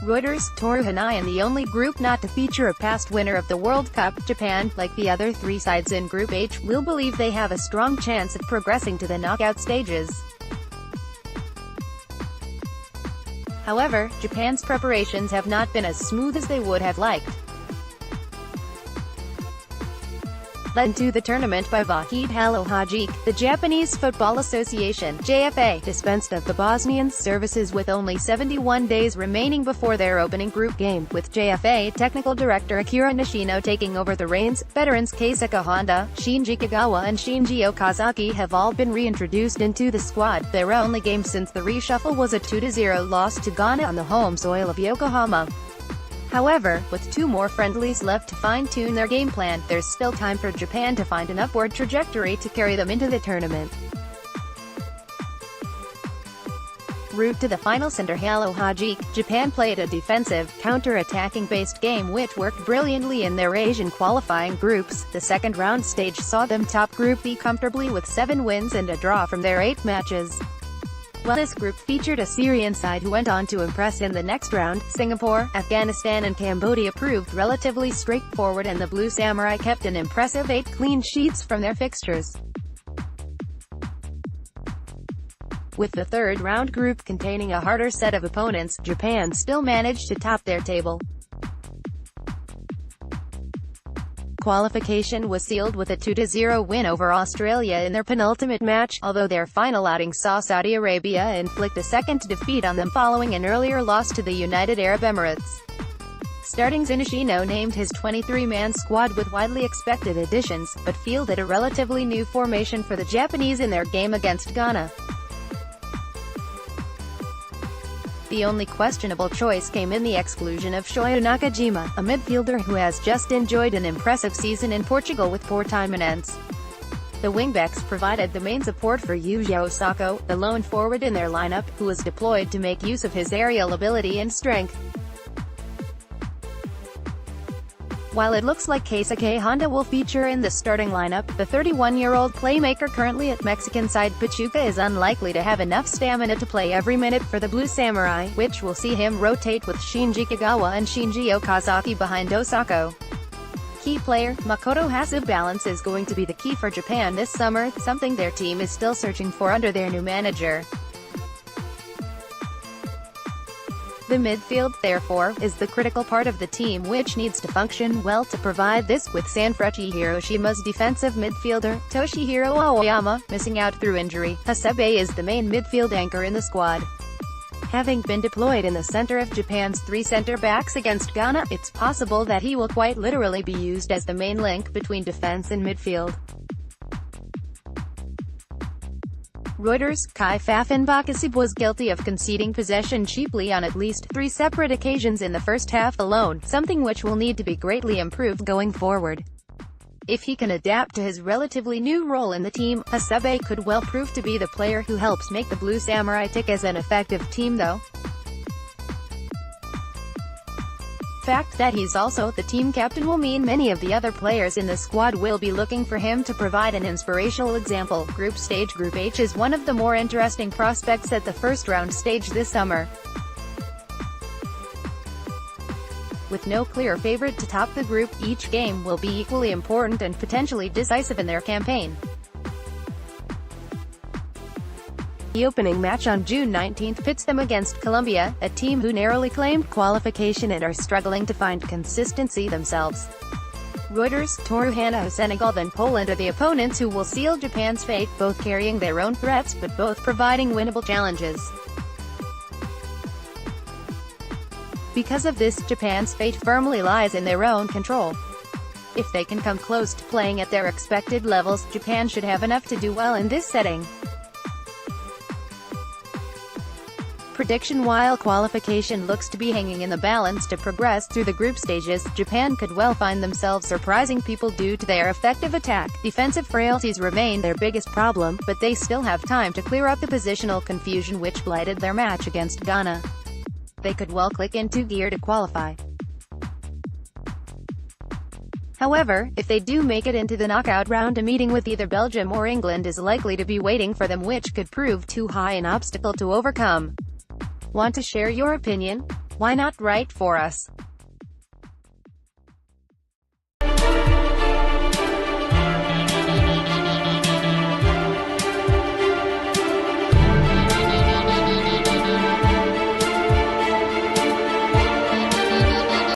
Reuters, Toru HanaiIn, the only group not to feature a past winner of the World Cup. Japan, like the other three sides in Group H, will believe they have a strong chance of progressing to the knockout stages. However, Japan's preparations have not been as smooth as they would have liked. Led into the tournament by Vahid Halilhodžić, the Japanese Football Association (JFA) dispensed of the Bosnians' services with only 71 days remaining before their opening group game, with JFA technical director Akira Nishino taking over the reins. Veterans Keisuke Honda, Shinji Kagawa and Shinji Okazaki have all been reintroduced into the squad. Their only game since the reshuffle was a 2-0 loss to Ghana on the home soil of Yokohama. However, with two more friendlies left to fine-tune their game plan, there's still time for Japan to find an upward trajectory to carry them into the tournament. Route to the final. Center Halilhodžić, Japan played a defensive, counter-attacking based game which worked brilliantly in their Asian qualifying groups. The second round stage saw them top Group B comfortably with 7 wins and a draw from their 8 matches. While this group featured a Syrian side who went on to impress in the next round, Singapore, Afghanistan and Cambodia proved relatively straightforward, and the Blue Samurai kept an impressive 8 clean sheets from their fixtures. With the third round group containing a harder set of opponents, Japan still managed to top their table. Qualification was sealed with a 2-0 win over Australia in their penultimate match, although their final outing saw Saudi Arabia inflict a second defeat on them following an earlier loss to the United Arab Emirates. Starting Nishino named his 23-man squad with widely expected additions, but fielded a relatively new formation for the Japanese in their game against Ghana. The only questionable choice came in the exclusion of Shoya Nakajima, a midfielder who has just enjoyed an impressive season in Portugal with Portimonense. The wingbacks provided the main support for Yuji Osako, the lone forward in their lineup, who was deployed to make use of his aerial ability and strength. While it looks like Keisuke Honda will feature in the starting lineup, the 31-year-old playmaker currently at Mexican side Pachuca is unlikely to have enough stamina to play every minute for the Blue Samurai, which will see him rotate with Shinji Kagawa and Shinji Okazaki behind Osako. Key player, Makoto Hasebe. Balance is going to be the key for Japan this summer, something their team is still searching for under their new manager. The midfield, therefore, is the critical part of the team which needs to function well to provide this, with Sanfrecce Hiroshima's defensive midfielder, Toshihiro Aoyama, missing out through injury. Hasebe is the main midfield anchor in the squad. Having been deployed in the center of Japan's 3 center-backs against Ghana, it's possible that he will quite literally be used as the main link between defense and midfield. Reuters, Kai Pfaffenbach was guilty of conceding possession cheaply on at least 3 separate occasions in the first half alone, something which will need to be greatly improved going forward. If he can adapt to his relatively new role in the team, Hasebe could well prove to be the player who helps make the Blue Samurai tick as an effective team though. Fact that he's also the team captain will mean many of the other players in the squad will be looking for him to provide an inspirational example. Group stage. Group H is one of the more interesting prospects at the first round stage this summer. With no clear favorite to top the group, each game will be equally important and potentially decisive in their campaign. The opening match on June 19 pits them against Colombia, a team who narrowly claimed qualification and are struggling to find consistency themselves. Reuters, Toru HanaiIn. Senegal then Poland are the opponents who will seal Japan's fate, both carrying their own threats but both providing winnable challenges. Because of this, Japan's fate firmly lies in their own control. If they can come close to playing at their expected levels, Japan should have enough to do well in this setting. Prediction. While qualification looks to be hanging in the balance to progress through the group stages, Japan could well find themselves surprising people due to their effective attack. Defensive frailties remain their biggest problem, but they still have time to clear up the positional confusion which blighted their match against Ghana. They could well click into gear to qualify. However, if they do make it into the knockout round, a meeting with either Belgium or England is likely to be waiting for them, which could prove too high an obstacle to overcome. Want to share your opinion? Why not write for us?